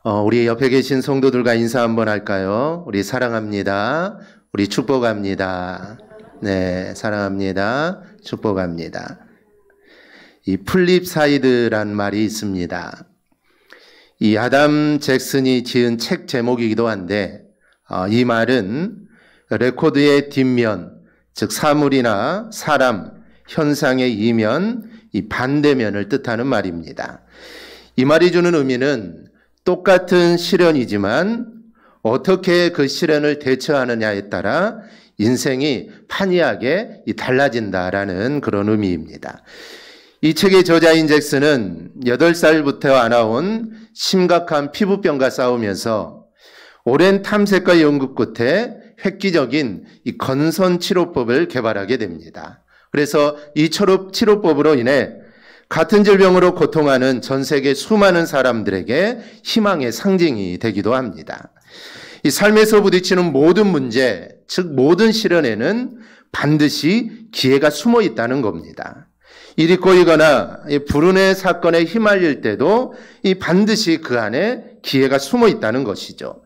우리 옆에 계신 성도들과 인사 한번 할까요? 우리 사랑합니다. 우리 축복합니다. 네, 사랑합니다. 축복합니다. 이 플립사이드란 말이 있습니다. 이 아담 잭슨이 지은 책 제목이기도 한데, 이 말은 레코드의 뒷면, 즉 사물이나 사람, 현상의 이면, 이 반대면을 뜻하는 말입니다. 이 말이 주는 의미는 똑같은 시련이지만 어떻게 그 시련을 대처하느냐에 따라 인생이 판이하게 달라진다라는 그런 의미입니다. 이 책의 저자인 잭슨은 8살부터 앓아온 심각한 피부병과 싸우면서 오랜 탐색과 연구 끝에 획기적인 이 건선 치료법을 개발하게 됩니다. 그래서 이 치료법으로 인해 같은 질병으로 고통하는 전 세계 수많은 사람들에게 희망의 상징이 되기도 합니다. 이 삶에서 부딪히는 모든 문제, 즉 모든 시련에는 반드시 기회가 숨어 있다는 겁니다. 일이 꼬이거나 불운의 사건에 휘말릴 때도 이 반드시 그 안에 기회가 숨어 있다는 것이죠.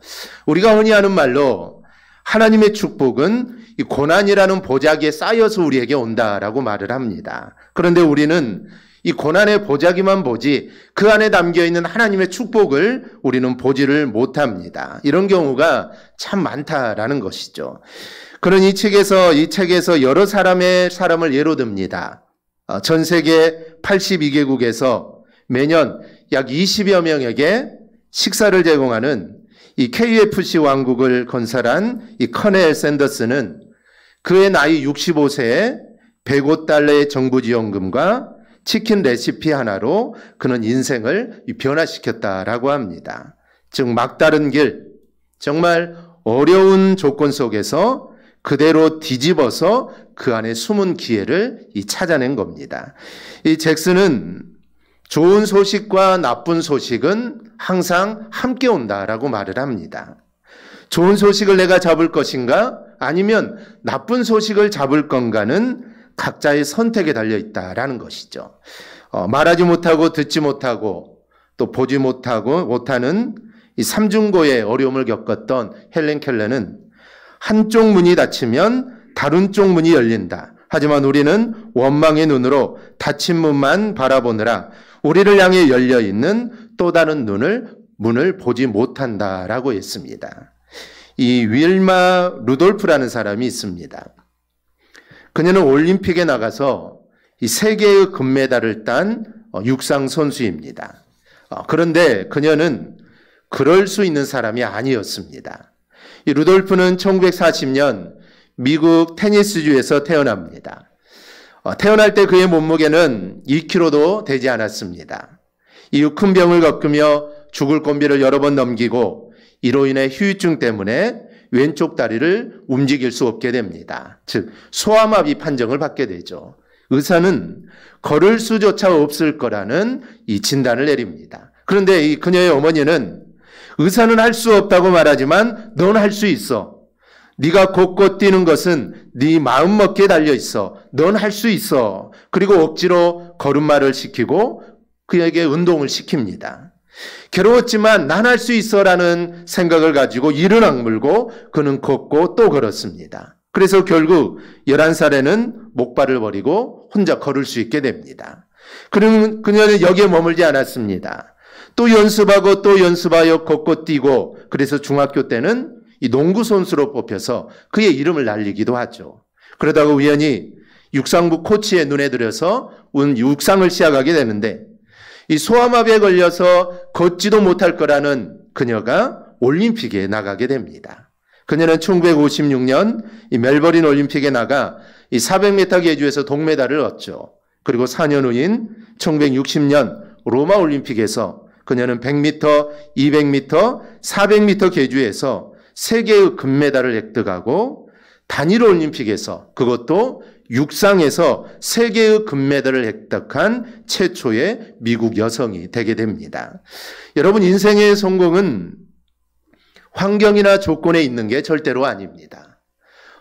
우리가 흔히 하는 말로 하나님의 축복은 이 고난이라는 보자기에 쌓여서 우리에게 온다라고 말을 합니다. 그런데 우리는 이 고난의 보자기만 보지 그 안에 담겨있는 하나님의 축복을 우리는 보지를 못합니다. 이런 경우가 참 많다라는 것이죠. 그런 이 책에서 여러 사람을 예로 듭니다. 전 세계 82개국에서 매년 약 20여 명에게 식사를 제공하는 이 KFC 왕국을 건설한 이 커넬 샌더스는 그의 나이 65세에 $105의 정부 지원금과 치킨 레시피 하나로 그는 인생을 변화시켰다라고 합니다. 즉 막다른 길, 정말 어려운 조건 속에서 그대로 뒤집어서 그 안에 숨은 기회를 찾아낸 겁니다. 이 잭슨은 좋은 소식과 나쁜 소식은 항상 함께 온다라고 말을 합니다. 좋은 소식을 내가 잡을 것인가? 아니면 나쁜 소식을 잡을 건가는 각자의 선택에 달려있다라는 것이죠. 말하지 못하고 듣지 못하고 또 보지 못하는 이 삼중고의 어려움을 겪었던 헬렌 켈러는 한쪽 문이 닫히면 다른 쪽 문이 열린다. 하지만 우리는 원망의 눈으로 닫힌 문만 바라보느라 우리를 향해 열려있는 또 다른 문을 보지 못한다라고 했습니다. 이 윌마 루돌프라는 사람이 있습니다. 그녀는 올림픽에 나가서 이 3개의 금메달을 딴 육상 선수입니다. 그런데 그녀는 그럴 수 있는 사람이 아니었습니다. 이 루돌프는 1940년 미국 테니스주에서 태어납니다. 태어날 때 그의 몸무게는 2kg도 되지 않았습니다. 이후 큰 병을 겪으며 죽을 고비를 여러 번 넘기고 이로 인해 후유증 때문에 왼쪽 다리를 움직일 수 없게 됩니다. 즉 소아마비 판정을 받게 되죠. 의사는 걸을 수조차 없을 거라는 이 진단을 내립니다. 그런데 이 그녀의 어머니는 의사는 할 수 없다고 말하지만 넌 할 수 있어. 네가 곧곧 뛰는 것은 네 마음먹기에 달려있어. 넌 할 수 있어. 그리고 억지로 걸음마를 시키고 그에게 운동을 시킵니다. 괴로웠지만 난 할 수 있어라는 생각을 가지고 이를 악물고 그는 걷고 또 걸었습니다. 그래서 결국 11살에는 목발을 버리고 혼자 걸을 수 있게 됩니다. 그러면 그녀는 여기에 머물지 않았습니다. 또 연습하고 또 연습하여 걷고 뛰고 그래서 중학교 때는 이 농구 선수로 뽑혀서 그의 이름을 날리기도 하죠. 그러다가 우연히 육상부 코치의 눈에 들여서 육상을 시작하게 되는데 이 소아마비에 걸려서 걷지도 못할 거라는 그녀가 올림픽에 나가게 됩니다. 그녀는 1956년 이 멜버른 올림픽에 나가 이 400m 계주에서 동메달을 얻죠. 그리고 4년 후인 1960년 로마 올림픽에서 그녀는 100m, 200m, 400m 계주에서 3개의 금메달을 획득하고 단일 올림픽에서 그것도 육상에서 3개의 금메달을 획득한 최초의 미국 여성이 되게 됩니다. 여러분, 인생의 성공은 환경이나 조건에 있는 게 절대로 아닙니다.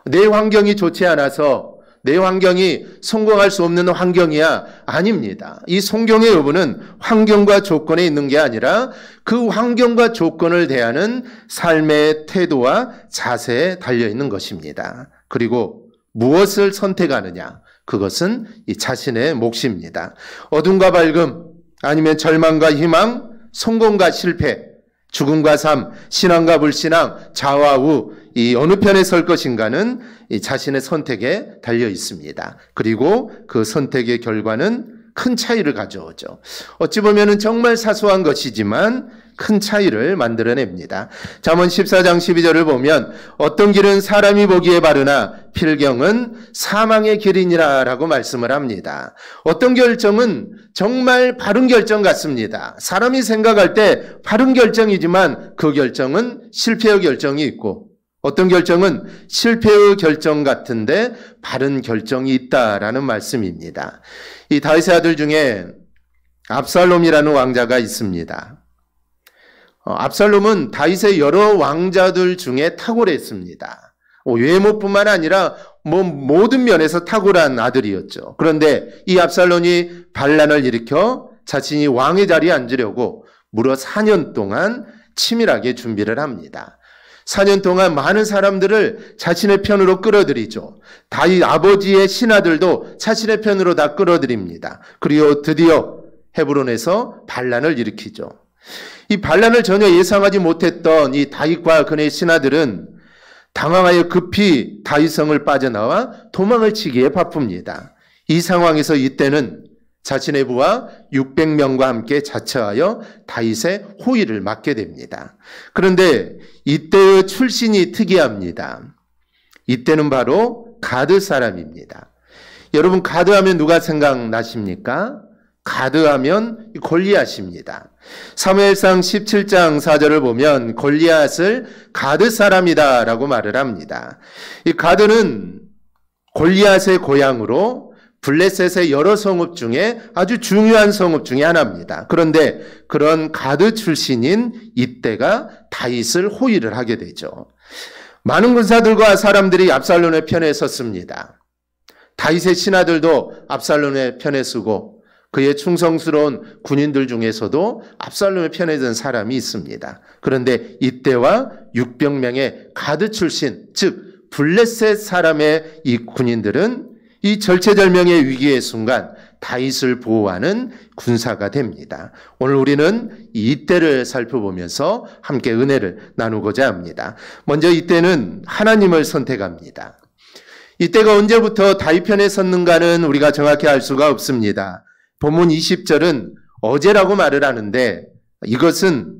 내 환경이 좋지 않아서 내 환경이 성공할 수 없는 환경이야. 아닙니다. 이 성경의 여부는 환경과 조건에 있는 게 아니라 그 환경과 조건을 대하는 삶의 태도와 자세에 달려있는 것입니다. 그리고 무엇을 선택하느냐? 그것은 이 자신의 몫입니다. 어둠과 밝음, 아니면 절망과 희망, 성공과 실패, 죽음과 삶, 신앙과 불신앙, 좌와 우, 이 어느 편에 설 것인가는 이 자신의 선택에 달려 있습니다. 그리고 그 선택의 결과는 큰 차이를 가져오죠. 어찌 보면 정말 사소한 것이지만 큰 차이를 만들어냅니다. 잠언 14장 12절을 보면 어떤 길은 사람이 보기에 바르나 필경은 사망의 길이니라 라고 말씀을 합니다. 어떤 결정은 정말 바른 결정 같습니다. 사람이 생각할 때 바른 결정이지만 그 결정은 실패의 결정이 있고 어떤 결정은 실패의 결정 같은데 바른 결정이 있다라는 말씀입니다. 이 다윗의 아들 중에 압살롬이라는 왕자가 있습니다. 압살롬은 다윗의 여러 왕자들 중에 탁월했습니다. 외모뿐만 아니라 모든 면에서 탁월한 아들이었죠. 그런데 이 압살롬이 반란을 일으켜 자신이 왕의 자리에 앉으려고 무려 4년 동안 치밀하게 준비를 합니다. 4년 동안 많은 사람들을 자신의 편으로 끌어들이죠. 다윗 아버지의 신하들도 자신의 편으로 다 끌어들입니다. 그리고 드디어 헤브론에서 반란을 일으키죠. 이 반란을 전혀 예상하지 못했던 이 다윗과 그의 신하들은 당황하여 급히 다윗성을 빠져나와 도망을 치기에 바쁩니다. 이 상황에서 이때는 자신의 부하 600명과 함께 자처하여 다윗의 호위를 맡게 됩니다. 그런데 이때의 출신이 특이합니다. 이때는 바로 가드 사람입니다. 여러분 가드하면 누가 생각나십니까? 가드하면 골리앗입니다. 사무엘상 17장 4절을 보면 골리앗을 가드 사람이다 라고 말을 합니다. 이 가드는 골리앗의 고향으로 블레셋의 여러 성읍 중에 아주 중요한 성읍 중에 하나입니다. 그런데 그런 가드 출신인 이때가 다윗을 호위를 하게 되죠. 많은 군사들과 사람들이 압살롬의 편에 섰습니다. 다윗의 신하들도 압살롬의 편에 서고 그의 충성스러운 군인들 중에서도 압살롬의 편에 든 사람이 있습니다. 그런데 이때와 600명의 가드 출신, 즉 블레셋 사람의 이 군인들은 이 절체절명의 위기의 순간 다윗을 보호하는 군사가 됩니다. 오늘 우리는 이때를 살펴보면서 함께 은혜를 나누고자 합니다. 먼저 이때는 하나님을 선택합니다. 이때가 언제부터 다윗 편에 섰는가는 우리가 정확히 알 수가 없습니다. 본문 20절은 어제라고 말을 하는데 이것은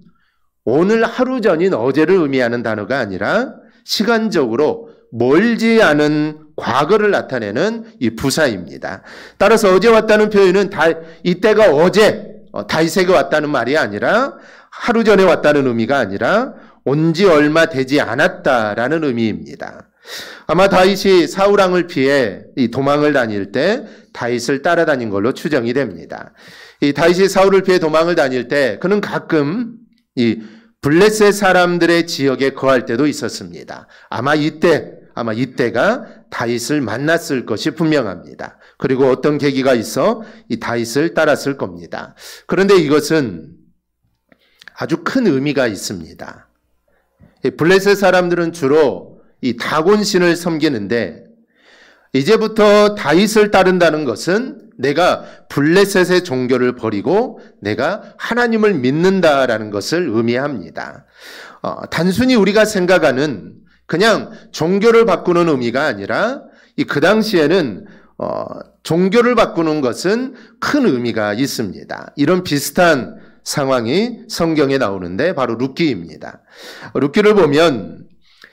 오늘 하루 전인 어제를 의미하는 단어가 아니라 시간적으로 멀지 않은 과거를 나타내는 이 부사입니다. 따라서 어제 왔다는 표현은 이때가 어제 다윗에게 왔다는 말이 아니라 하루 전에 왔다는 의미가 아니라 온 지 얼마 되지 않았다라는 의미입니다. 아마 다윗이 사울 왕을 피해 이 도망을 다닐 때 다윗을 따라다닌 걸로 추정이 됩니다. 이 다윗이 사울을 피해 도망을 다닐 때 그는 가끔 이 블레셋 사람들의 지역에 거할 때도 있었습니다. 아마 이때가 다윗을 만났을 것이 분명합니다. 그리고 어떤 계기가 있어 이 다윗을 따랐을 겁니다. 그런데 이것은 아주 큰 의미가 있습니다. 블레셋 사람들은 주로 이 다곤신을 섬기는데 이제부터 다윗을 따른다는 것은 내가 블레셋의 종교를 버리고 내가 하나님을 믿는다라는 것을 의미합니다. 단순히 우리가 생각하는 그냥 종교를 바꾸는 의미가 아니라 그 당시에는 종교를 바꾸는 것은 큰 의미가 있습니다. 이런 비슷한 상황이 성경에 나오는데 바로 룻기입니다. 룻기를 보면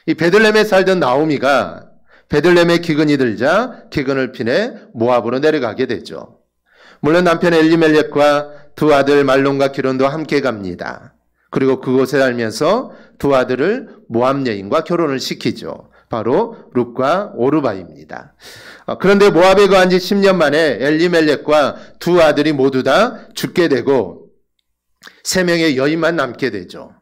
이 베들레헴에 살던 나오미가 베들레헴에 기근이 들자 기근을 피해 모압으로 내려가게 되죠. 물론 남편 엘리멜렉과 두 아들 말론과 기론도 함께 갑니다. 그리고 그곳에 살면서 두 아들을 모압 여인과 결혼을 시키죠. 바로 룻과 오르바입니다. 그런데 모압에 거한 지 10년 만에 엘리멜렉과 두 아들이 모두 다 죽게 되고 3명의 여인만 남게 되죠.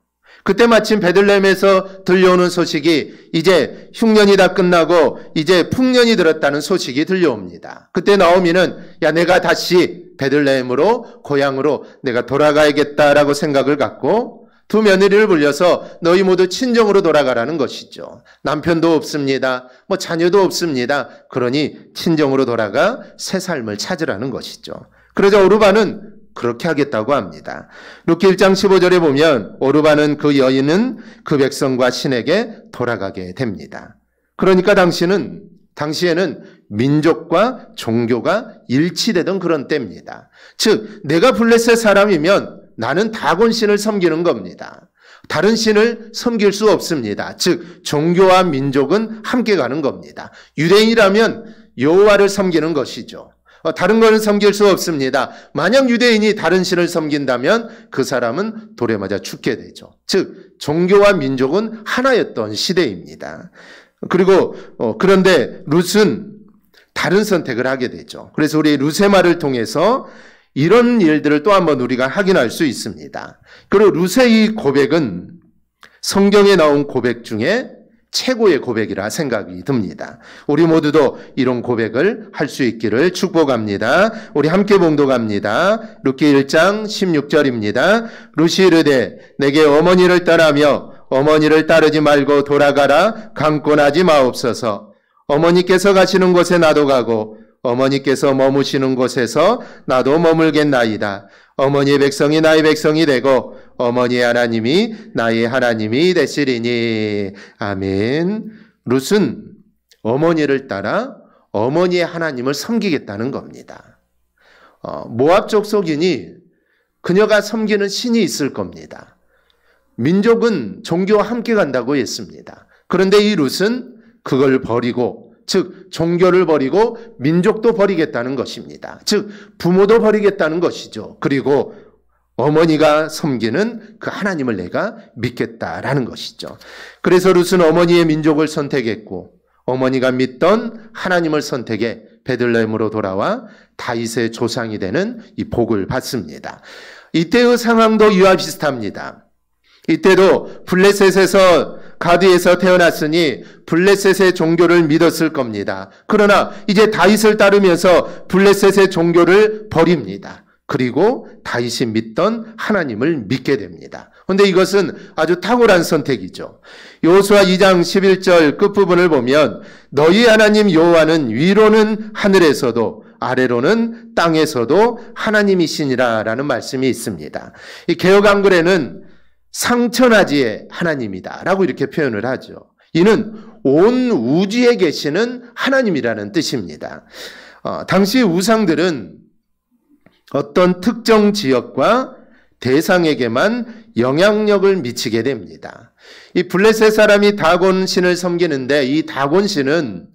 그때 마침 베들레헴에서 들려오는 소식이 이제 흉년이 다 끝나고 이제 풍년이 들었다는 소식이 들려옵니다. 그때 나오미는 야, 내가 다시 베들레헴으로 고향으로 내가 돌아가야겠다라고 생각을 갖고 두 며느리를 불려서 너희 모두 친정으로 돌아가라는 것이죠. 남편도 없습니다. 자녀도 없습니다. 그러니 친정으로 돌아가 새 삶을 찾으라는 것이죠. 그러자 오르바는 그렇게 하겠다고 합니다. 룻기 1장 15절에 보면 오르바는 그 여인은 그 백성과 신에게 돌아가게 됩니다. 그러니까 당시에는 민족과 종교가 일치되던 그런 때입니다. 즉 내가 블레셋 사람이면 나는 다곤 신을 섬기는 겁니다. 다른 신을 섬길 수 없습니다. 즉 종교와 민족은 함께 가는 겁니다. 유대인이라면 여호와를 섬기는 것이죠. 다른 거는 섬길 수 없습니다. 만약 유대인이 다른 신을 섬긴다면 그 사람은 돌에 맞아 죽게 되죠. 즉 종교와 민족은 하나였던 시대입니다. 그리고 그런데 룻은 다른 선택을 하게 되죠. 그래서 우리 룻의 말을 통해서 이런 일들을 또 한번 우리가 확인할 수 있습니다. 그리고 룻의 이 고백은 성경에 나온 고백 중에 최고의 고백이라 생각이 듭니다. 우리 모두도 이런 고백을 할 수 있기를 축복합니다. 우리 함께 봉독합니다. 룻기 1장 16절입니다. 룻이 이르되 내게 어머니를 떠나며 어머니를 따르지 말고 돌아가라 강권하지 마옵소서. 어머니께서 가시는 곳에 나도 가고 어머니께서 머무시는 곳에서 나도 머물겠나이다. 어머니의 백성이 나의 백성이 되고 어머니의 하나님이 나의 하나님이 되시리니. 아멘. 룻은 어머니를 따라 어머니의 하나님을 섬기겠다는 겁니다. 모압 족속이니 그녀가 섬기는 신이 있을 겁니다. 민족은 종교와 함께 간다고 했습니다. 그런데 이 룻은 그걸 버리고, 즉 종교를 버리고 민족도 버리겠다는 것입니다. 즉 부모도 버리겠다는 것이죠. 그리고 어머니가 섬기는 그 하나님을 내가 믿겠다라는 것이죠. 그래서 룻은 어머니의 민족을 선택했고 어머니가 믿던 하나님을 선택해 베들레헴으로 돌아와 다윗의 조상이 되는 이 복을 받습니다. 이때의 상황도 이와 비슷합니다. 이때도 블레셋에서 가드에서 태어났으니 블레셋의 종교를 믿었을 겁니다. 그러나 이제 다윗을 따르면서 블레셋의 종교를 버립니다. 그리고 다윗이 믿던 하나님을 믿게 됩니다. 그런데 이것은 아주 탁월한 선택이죠. 여호수아 2장 11절 끝부분을 보면 너희 하나님 여호와는 위로는 하늘에서도 아래로는 땅에서도 하나님이시니라 라는 말씀이 있습니다. 이 개역 한글에는 상천하지의 하나님이다 라고 이렇게 표현을 하죠. 이는 온 우주에 계시는 하나님이라는 뜻입니다. 당시 우상들은 어떤 특정 지역과 대상에게만 영향력을 미치게 됩니다. 이 블레셋 사람이 다곤 신을 섬기는데 이 다곤 신은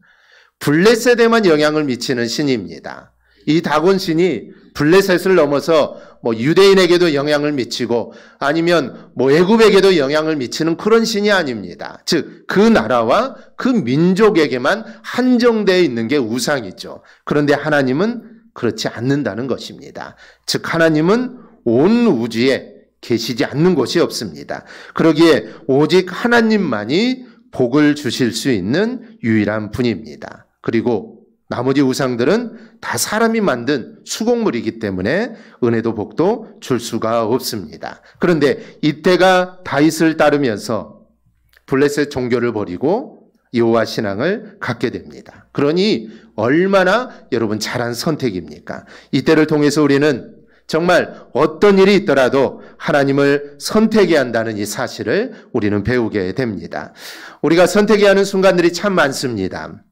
블레셋에만 영향을 미치는 신입니다. 이 다곤 신이 블레셋을 넘어서 유대인에게도 영향을 미치고 아니면 애굽에게도 영향을 미치는 그런 신이 아닙니다. 즉 그 나라와 그 민족에게만 한정되어 있는 게 우상이죠. 그런데 하나님은 그렇지 않는다는 것입니다. 즉 하나님은 온 우주에 계시지 않는 곳이 없습니다. 그러기에 오직 하나님만이 복을 주실 수 있는 유일한 분입니다. 그리고 나머지 우상들은 다 사람이 만든 수곡물이기 때문에 은혜도 복도 줄 수가 없습니다. 그런데 이때가 다윗을 따르면서 블레셋 종교를 버리고 여호와 신앙을 갖게 됩니다. 그러니 얼마나 여러분 잘한 선택입니까? 이때를 통해서 우리는 정말 어떤 일이 있더라도 하나님을 선택해야 한다는 이 사실을 우리는 배우게 됩니다. 우리가 선택해야 하는 순간들이 참 많습니다.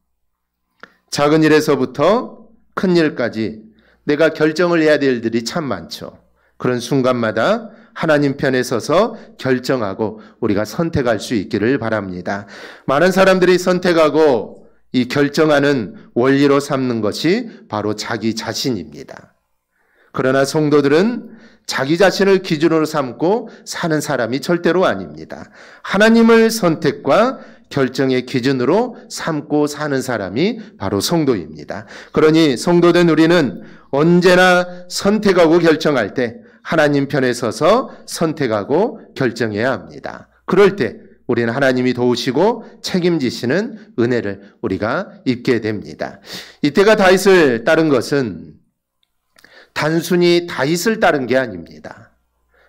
작은 일에서부터 큰 일까지 내가 결정을 해야 될 일들이 참 많죠. 그런 순간마다 하나님 편에 서서 결정하고 우리가 선택할 수 있기를 바랍니다. 많은 사람들이 선택하고 이 결정하는 원리로 삼는 것이 바로 자기 자신입니다. 그러나 성도들은 자기 자신을 기준으로 삼고 사는 사람이 절대로 아닙니다. 하나님을 선택과 결정의 기준으로 삼고 사는 사람이 바로 성도입니다. 그러니 성도된 우리는 언제나 선택하고 결정할 때 하나님 편에 서서 선택하고 결정해야 합니다. 그럴 때 우리는 하나님이 도우시고 책임지시는 은혜를 우리가 입게 됩니다. 이때가 다윗을 따른 것은 단순히 다윗을 따른 게 아닙니다.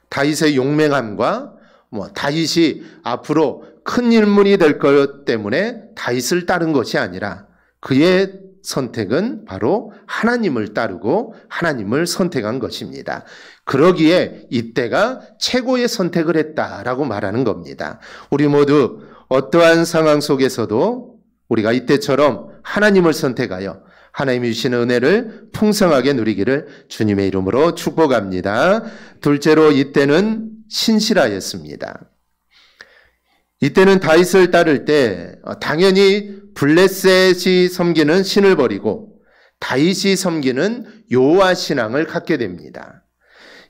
다윗의 용맹함과 다윗이 앞으로 큰 인물이 될 것 때문에 다윗을 따른 것이 아니라 그의 선택은 바로 하나님을 따르고 하나님을 선택한 것입니다. 그러기에 이때가 최고의 선택을 했다라고 말하는 겁니다. 우리 모두 어떠한 상황 속에서도 우리가 이때처럼 하나님을 선택하여 하나님이 주시는 은혜를 풍성하게 누리기를 주님의 이름으로 축복합니다. 둘째로 이때는 신실하였습니다. 이때는 다윗을 따를 때 당연히 블레셋이 섬기는 신을 버리고 다윗이 섬기는 여호와 신앙을 갖게 됩니다.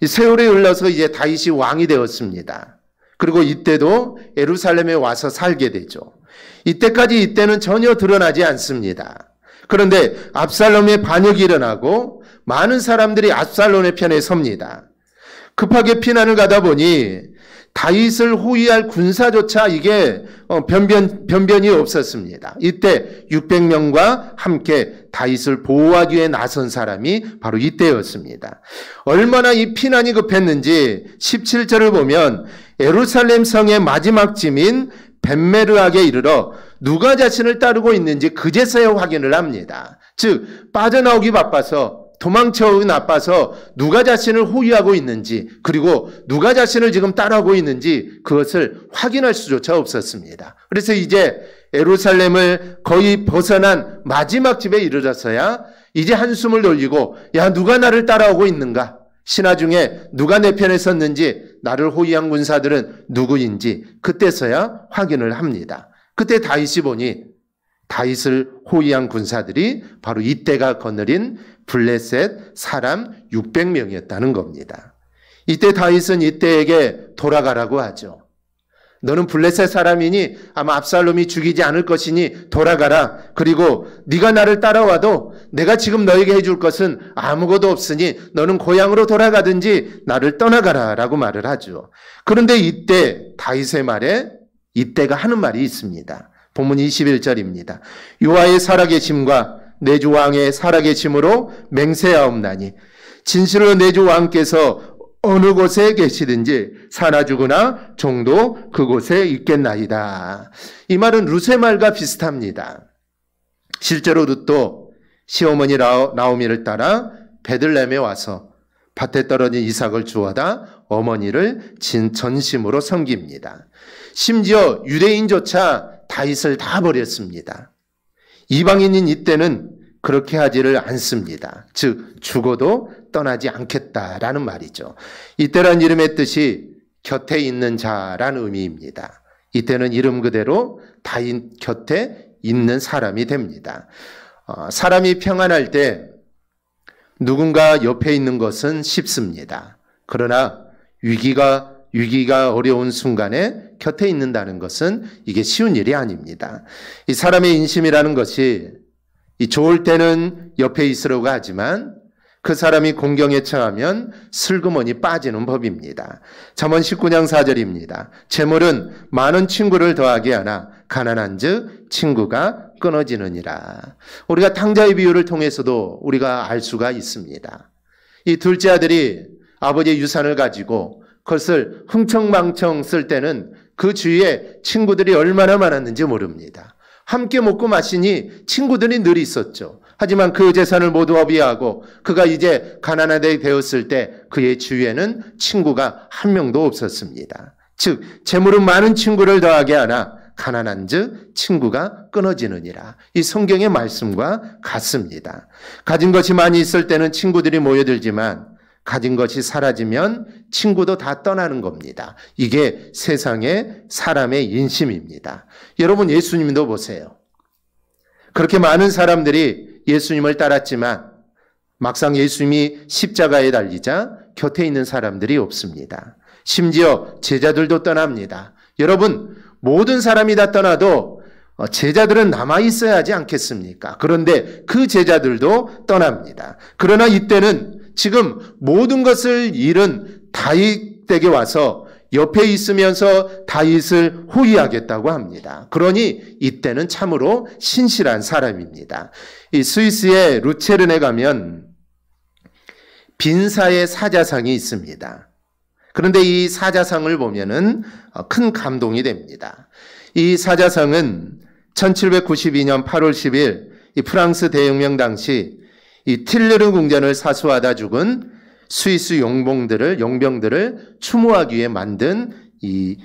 이 세월이 흘러서 이제 다윗이 왕이 되었습니다. 그리고 이때도 예루살렘에 와서 살게 되죠. 이때는 전혀 드러나지 않습니다. 그런데 압살롬의 반역이 일어나고 많은 사람들이 압살롬의 편에 섭니다. 급하게 피난을 가다 보니 다윗을 호위할 군사조차 이게 변변이 없었습니다. 이때 600명과 함께 다윗을 보호하기 위해 나선 사람이 바로 이때였습니다. 얼마나 이 피난이 급했는지 17절을 보면 예루살렘 성의 마지막 짐인 벳메르하게 이르러 누가 자신을 따르고 있는지 그제서야 확인을 합니다. 즉 빠져나오기 바빠서 도망쳐오기 나빠서 누가 자신을 호위하고 있는지 그리고 누가 자신을 지금 따라하고 있는지 그것을 확인할 수조차 없었습니다. 그래서 이제 예루살렘을 거의 벗어난 마지막 집에 이르러서야 이제 한숨을 돌리고 야 누가 나를 따라오고 있는가? 신하 중에 누가 내 편에 섰는지 나를 호위한 군사들은 누구인지 그때서야 확인을 합니다. 그때 다윗이 보니 다윗을 호위한 군사들이 바로 이때가 거느린 블레셋 사람 600명이었다는 겁니다. 이때 다윗은 이때에게 돌아가라고 하죠. 너는 블레셋 사람이니 아마 압살롬이 죽이지 않을 것이니 돌아가라. 그리고 네가 나를 따라와도 내가 지금 너에게 해줄 것은 아무것도 없으니 너는 고향으로 돌아가든지 나를 떠나가라 라고 말을 하죠. 그런데 이때 다윗의 말에 이때가 하는 말이 있습니다. 본문 21절입니다. 여호와의 살아계심과 내 주 왕의 살아계심으로 맹세하옵나니 진실로 내 주 왕께서 어느 곳에 계시든지 사나 죽으나 종도 그곳에 있겠나이다. 이 말은 룻의 말과 비슷합니다. 실제로 룻도 시어머니 나오미를 따라 베들레헴에 와서 밭에 떨어진 이삭을 주워다 어머니를 전심으로 섬깁니다. 심지어 유대인조차 다윗을 다 버렸습니다. 이방인인 이때는 그렇게 하지를 않습니다. 즉 죽어도 떠나지 않겠다라는 말이죠. 이때란 이름의 뜻이 곁에 있는 자라는 의미입니다. 이때는 이름 그대로 다윗 곁에 있는 사람이 됩니다. 사람이 평안할 때 누군가 옆에 있는 것은 쉽습니다. 그러나 위기가 어려운 순간에 곁에 있는다는 것은 이게 쉬운 일이 아닙니다. 이 사람의 인심이라는 것이 이 좋을 때는 옆에 있으려고 하지만 그 사람이 공경에 처하면 슬그머니 빠지는 법입니다. 잠언 19장 4절입니다. 재물은 많은 친구를 더하게 하나 가난한 즉 친구가 끊어지느니라. 우리가 탕자의 비유를 통해서도 우리가 알 수가 있습니다. 이 둘째 아들이 아버지의 유산을 가지고 그것을 흥청망청 쓸 때는 그 주위에 친구들이 얼마나 많았는지 모릅니다. 함께 먹고 마시니 친구들이 늘 있었죠. 하지만 그 재산을 모두 허비하고 그가 이제 가난하게 되었을 때 그의 주위에는 친구가 한 명도 없었습니다. 즉 재물은 많은 친구를 더하게 하나 가난한 즉 친구가 끊어지느니라. 이 성경의 말씀과 같습니다. 가진 것이 많이 있을 때는 친구들이 모여들지만 가진 것이 사라지면 친구도 다 떠나는 겁니다. 이게 세상의 사람의 인심입니다. 여러분 예수님도 보세요. 그렇게 많은 사람들이 예수님을 따랐지만 막상 예수님이 십자가에 달리자 곁에 있는 사람들이 없습니다. 심지어 제자들도 떠납니다. 여러분 모든 사람이 다 떠나도 제자들은 남아있어야 하지 않겠습니까? 그런데 그 제자들도 떠납니다. 그러나 이때는 지금 모든 것을 잃은 다윗 댁에 와서 옆에 있으면서 다윗을 호위하겠다고 합니다. 그러니 이때는 참으로 신실한 사람입니다. 이 스위스의 루체른에 가면 빈사의 사자상이 있습니다. 그런데 이 사자상을 보면은 큰 감동이 됩니다. 이 사자상은 1792년 8월 10일 이 프랑스 대혁명 당시 이 틸레르 궁전을 사수하다 죽은 스위스 용병들을 추모하기 위해 만든 이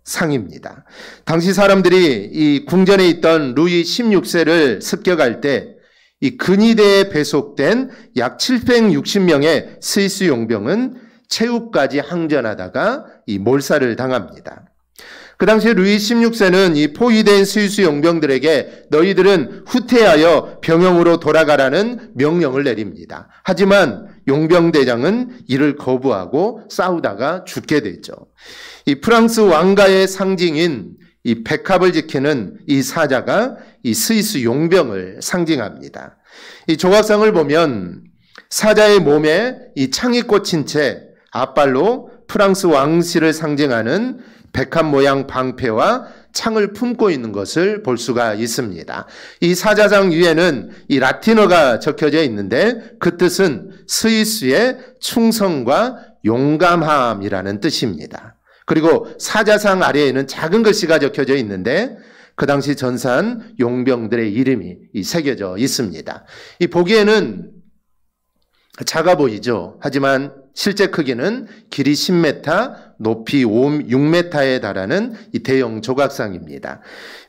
상입니다. 당시 사람들이 이 궁전에 있던 루이 16세를 습격할 때 이 근위대에 배속된 약 760명의 스위스 용병은 최후까지 항전하다가 이 몰살을 당합니다. 그 당시에 루이 16세는 이 포위된 스위스 용병들에게 너희들은 후퇴하여 병영으로 돌아가라는 명령을 내립니다. 하지만 용병대장은 이를 거부하고 싸우다가 죽게 되죠. 이 프랑스 왕가의 상징인 이 백합을 지키는 이 사자가 이 스위스 용병을 상징합니다. 이 조각상을 보면 사자의 몸에 이 창이 꽂힌 채 앞발로 프랑스 왕실을 상징하는 백합 모양 방패와 창을 품고 있는 것을 볼 수가 있습니다. 이 사자상 위에는 이 라틴어가 적혀져 있는데 그 뜻은 스위스의 충성과 용감함이라는 뜻입니다. 그리고 사자상 아래에는 작은 글씨가 적혀져 있는데 그 당시 전사한 용병들의 이름이 새겨져 있습니다. 이 보기에는 작아 보이죠. 하지만 실제 크기는 길이 10m, 높이 6m에 달하는 이 대형 조각상입니다.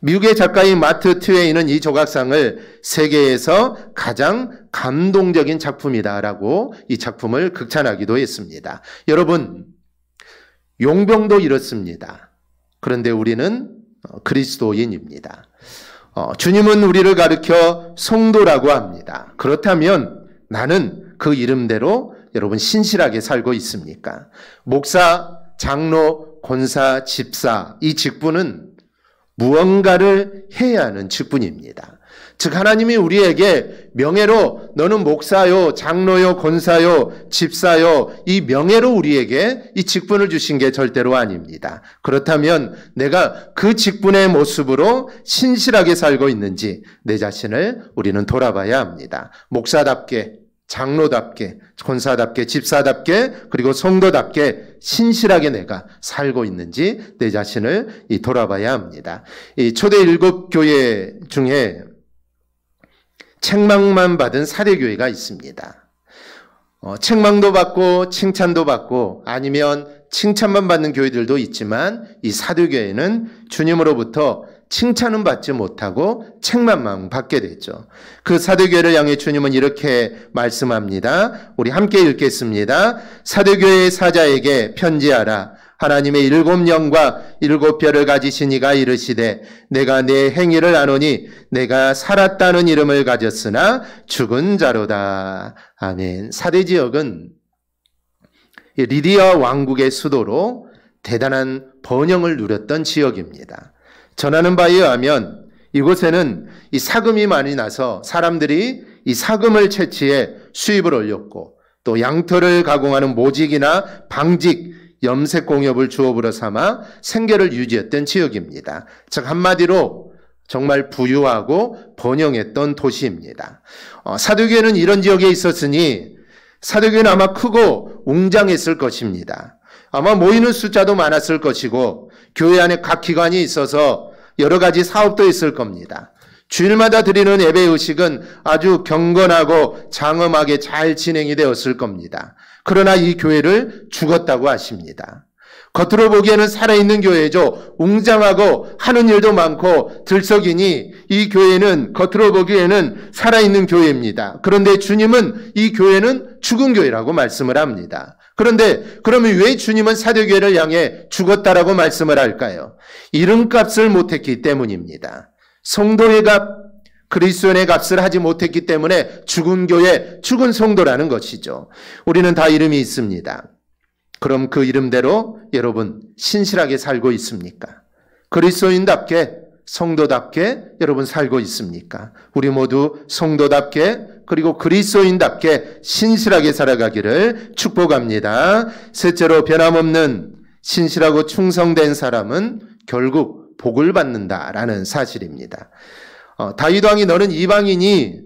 미국의 작가인 마트 트웨인은 이 조각상을 세계에서 가장 감동적인 작품이다라고 이 작품을 극찬하기도 했습니다. 여러분, 용병도 이렇습니다. 그런데 우리는 그리스도인입니다. 주님은 우리를 가리켜 성도라고 합니다. 그렇다면 나는 그 이름대로 여러분 신실하게 살고 있습니까? 목사, 장로, 권사, 집사 이 직분은 무언가를 해야 하는 직분입니다. 즉 하나님이 우리에게 명예로 너는 목사요, 장로요, 권사요, 집사요 이 명예로 우리에게 이 직분을 주신 게 절대로 아닙니다. 그렇다면 내가 그 직분의 모습으로 신실하게 살고 있는지 내 자신을 우리는 돌아봐야 합니다. 목사답게, 장로답게, 권사답게, 집사답게, 그리고 성도답게 신실하게 내가 살고 있는지 내 자신을 돌아봐야 합니다. 이 초대 7교회 중에 책망만 받은 사대교회가 있습니다. 책망도 받고 칭찬도 받고 아니면 칭찬만 받는 교회들도 있지만 이 사대교회는 주님으로부터 칭찬은 받지 못하고 책망만 받게 됐죠. 그 사대교회를 향해 주님은 이렇게 말씀합니다. 우리 함께 읽겠습니다. 사대교회의 사자에게 편지하라. 하나님의 7영과 7별을 가지신 이가 이르시되 내가 내 행위를 아노니 내가 살았다는 이름을 가졌으나 죽은 자로다. 아멘. 사대 지역은 리디아 왕국의 수도로 대단한 번영을 누렸던 지역입니다. 전하는 바에 의하면 이곳에는 이 사금이 많이 나서 사람들이 이 사금을 채취해 수입을 올렸고 또 양털을 가공하는 모직이나 방직, 염색 공업을 주업으로 삼아 생계를 유지했던 지역입니다. 즉 한마디로 정말 부유하고 번영했던 도시입니다. 사대교회는 이런 지역에 있었으니 사대교회는 아마 크고 웅장했을 것입니다. 아마 모이는 숫자도 많았을 것이고 교회 안에 각 기관이 있어서 여러 가지 사업도 있을 겁니다. 주일마다 드리는 예배 의식은 아주 경건하고 장엄하게 잘 진행이 되었을 겁니다. 그러나 이 교회를 죽었다고 하십니다. 겉으로 보기에는 살아있는 교회죠. 웅장하고 하는 일도 많고 들썩이니 이 교회는 겉으로 보기에는 살아있는 교회입니다. 그런데 주님은 이 교회는 죽은 교회라고 말씀을 합니다. 그런데 그러면 왜 주님은 사대교회를 향해 죽었다라고 말씀을 할까요? 이름값을 못했기 때문입니다. 성도의 값, 그리스도인의 값을 하지 못했기 때문에 죽은 교회, 죽은 성도라는 것이죠. 우리는 다 이름이 있습니다. 그럼 그 이름대로 여러분 신실하게 살고 있습니까? 그리스도인답게 성도답게 여러분 살고 있습니까? 우리 모두 성도답게 그리고 그리스도인답게 신실하게 살아가기를 축복합니다. 셋째로 변함없는 신실하고 충성된 사람은 결국 복을 받는다라는 사실입니다. 다윗 왕이 너는 이방인이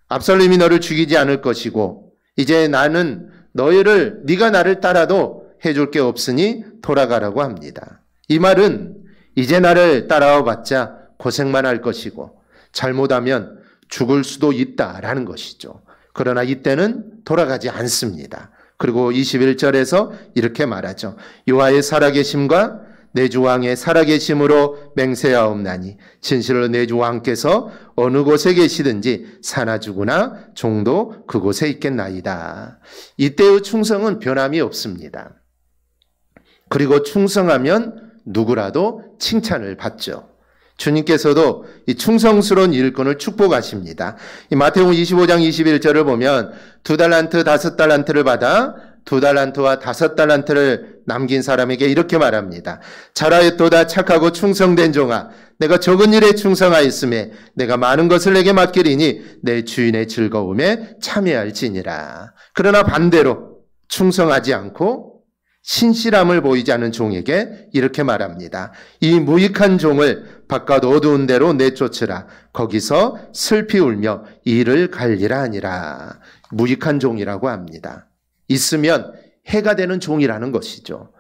압살롬이 너를 죽이지 않을 것이고 이제 나는 네가 나를 따라도 해줄 게 없으니 돌아가라고 합니다. 이 말은 이제 나를 따라와 봤자 고생만 할 것이고 잘못하면 죽을 수도 있다라는 것이죠. 그러나 이때는 돌아가지 않습니다. 그리고 21절에서 이렇게 말하죠. 여호와의 살아계심과 내 주 왕의 살아계심으로 맹세하옵나니 진실로 내 주 왕께서 어느 곳에 계시든지 사나 죽으나 종도 그곳에 있겠나이다. 이때의 충성은 변함이 없습니다. 그리고 충성하면 누구라도 칭찬을 받죠. 주님께서도 이 충성스러운 일꾼을 축복하십니다. 이 마태복음 25장 21절을 보면 2달란트 5달란트를 받아 2달란트와 5달란트를 남긴 사람에게 이렇게 말합니다. 잘하였도다 착하고 충성된 종아, 내가 적은 일에 충성하였음에 내가 많은 것을 내게 맡기리니 내 주인의 즐거움에 참여할지니라. 그러나 반대로 충성하지 않고 신실함을 보이지 않는 종에게 이렇게 말합니다. 이 무익한 종을 바깥 어두운 데로 내쫓으라. 거기서 슬피 울며 이를 갈리라 하니라. 무익한 종이라고 합니다. 있으면 해가 되는 종이라는 것이죠.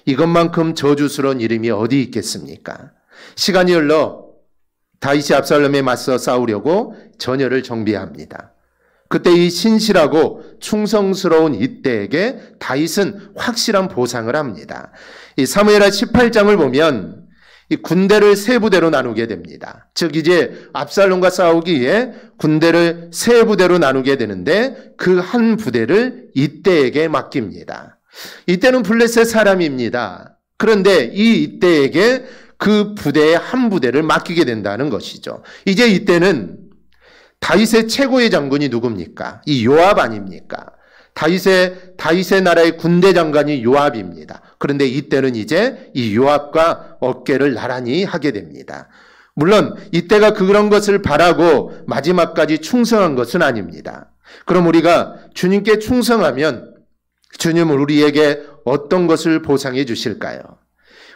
이것만큼 저주스러운 이름이 어디 있겠습니까? 시간이 흘러 다윗이 압살롬에 맞서 싸우려고 전열을 정비합니다. 그때 이 신실하고 충성스러운 이때에게 다윗은 확실한 보상을 합니다. 이 사무엘하 18장을 보면 이 군대를 세 부대로 나누게 됩니다. 즉 이제 압살롬과 싸우기 위해 군대를 세 부대로 나누게 되는데 그 한 부대를 이때에게 맡깁니다. 이때는 블레셋 사람입니다. 그런데 이때에게 그 부대의 한 부대를 맡기게 된다는 것이죠. 이제 이때는 다윗의 최고의 장군이 누굽니까? 이 요압 아닙니까? 다윗의 나라의 군대 장관이 요압입니다. 그런데 이때는 이제 이 요압과 어깨를 나란히 하게 됩니다. 물론 이때가 그런 것을 바라고 마지막까지 충성한 것은 아닙니다. 그럼 우리가 주님께 충성하면 주님은 우리에게 어떤 것을 보상해 주실까요?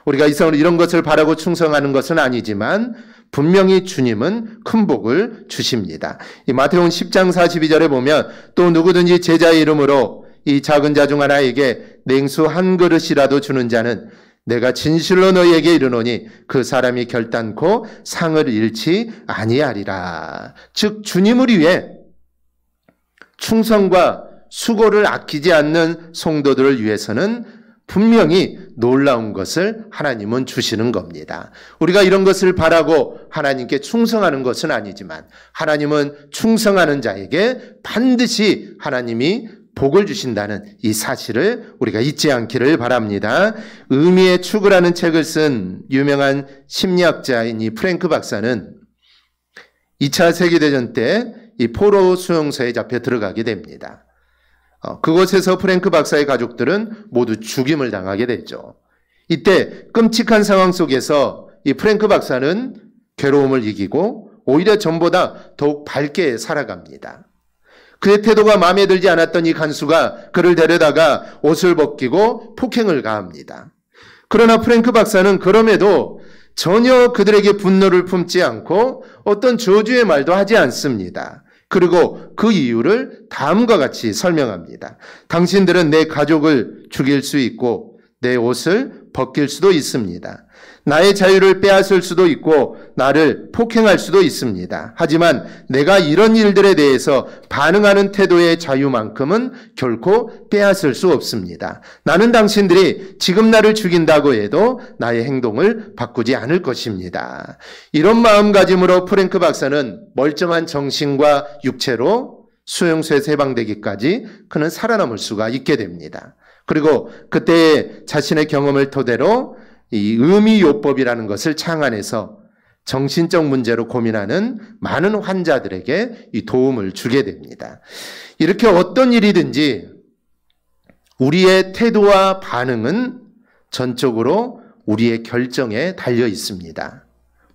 우리가 이런 것을 바라고 충성하는 것은 아니지만 분명히 주님은 큰 복을 주십니다. 이 마태복음 10장 42절에 보면 또 누구든지 제자의 이름으로 이 작은 자 중 하나에게 냉수 한 그릇이라도 주는 자는 내가 진실로 너희에게 이르노니 그 사람이 결단코 상을 잃지 아니하리라. 즉 주님을 위해 충성과 수고를 아끼지 않는 성도들을 위해서는 분명히 놀라운 것을 하나님은 주시는 겁니다. 우리가 이런 것을 바라고 하나님께 충성하는 것은 아니지만 하나님은 충성하는 자에게 반드시 하나님이 복을 주신다는 이 사실을 우리가 잊지 않기를 바랍니다. 의미의 축이라는 책을 쓴 유명한 심리학자인 이 프랭크 박사는 2차 세계대전 때 이 포로 수용소에 잡혀 들어가게 됩니다. 그곳에서 프랭크 박사의 가족들은 모두 죽임을 당하게 되죠. 이때 끔찍한 상황 속에서 이 프랭크 박사는 괴로움을 이기고 오히려 전보다 더욱 밝게 살아갑니다. 그의 태도가 마음에 들지 않았던 이 간수가 그를 데려다가 옷을 벗기고 폭행을 가합니다. 그러나 프랭크 박사는 그럼에도 전혀 그들에게 분노를 품지 않고 어떤 저주의 말도 하지 않습니다. 그리고 그 이유를 다음과 같이 설명합니다. 당신들은 내 가족을 죽일 수 있고 내 옷을 벗길 수도 있습니다. 나의 자유를 빼앗을 수도 있고 나를 폭행할 수도 있습니다. 하지만 내가 이런 일들에 대해서 반응하는 태도의 자유만큼은 결코 빼앗을 수 없습니다. 나는 당신들이 지금 나를 죽인다고 해도 나의 행동을 바꾸지 않을 것입니다. 이런 마음가짐으로 프랭크 박사는 멀쩡한 정신과 육체로 수용소에서 해방되기까지 그는 살아남을 수가 있게 됩니다. 그리고 그때의 자신의 경험을 토대로 이 의미요법이라는 것을 창안해서 정신적 문제로 고민하는 많은 환자들에게 이 도움을 주게 됩니다. 이렇게 어떤 일이든지 우리의 태도와 반응은 전적으로 우리의 결정에 달려 있습니다.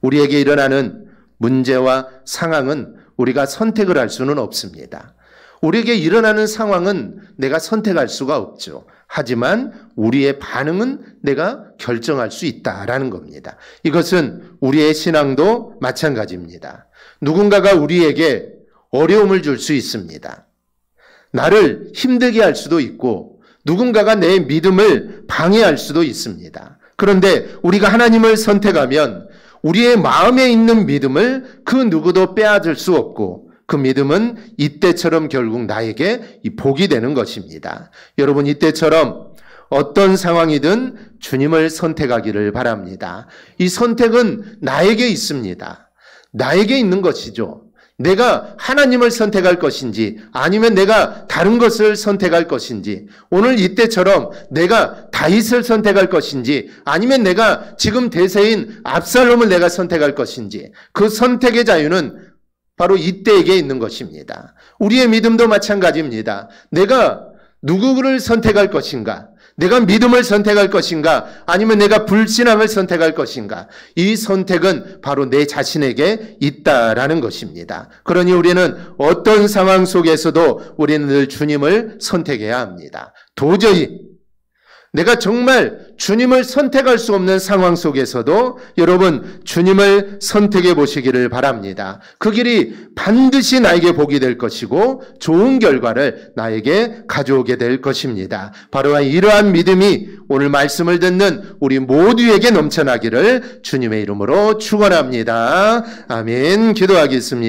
우리에게 일어나는 문제와 상황은 우리가 선택을 할 수는 없습니다. 우리에게 일어나는 상황은 내가 선택할 수가 없죠. 하지만 우리의 반응은 내가 결정할 수 있다라는 겁니다. 이것은 우리의 신앙도 마찬가지입니다. 누군가가 우리에게 어려움을 줄 수 있습니다. 나를 힘들게 할 수도 있고 누군가가 내 믿음을 방해할 수도 있습니다. 그런데 우리가 하나님을 선택하면 우리의 마음에 있는 믿음을 그 누구도 빼앗을 수 없고 그 믿음은 이때처럼 결국 나에게 복이 되는 것입니다. 여러분, 이때처럼 어떤 상황이든 주님을 선택하기를 바랍니다. 이 선택은 나에게 있습니다. 나에게 있는 것이죠. 내가 하나님을 선택할 것인지 아니면 내가 다른 것을 선택할 것인지, 오늘 이때처럼 내가 다윗을 선택할 것인지 아니면 내가 지금 대세인 압살롬을 내가 선택할 것인지, 그 선택의 자유는 바로 이때에게 있는 것입니다. 우리의 믿음도 마찬가지입니다. 내가 누구를 선택할 것인가? 내가 믿음을 선택할 것인가? 아니면 내가 불신앙을 선택할 것인가? 이 선택은 바로 내 자신에게 있다라는 것입니다. 그러니 우리는 어떤 상황 속에서도 우리는 늘 주님을 선택해야 합니다. 도저히 내가 정말 주님을 선택할 수 없는 상황 속에서도 여러분 주님을 선택해 보시기를 바랍니다. 그 길이 반드시 나에게 복이 될 것이고 좋은 결과를 나에게 가져오게 될 것입니다. 바로 이러한 믿음이 오늘 말씀을 듣는 우리 모두에게 넘쳐나기를 주님의 이름으로 축원합니다. 아멘. 기도하겠습니다.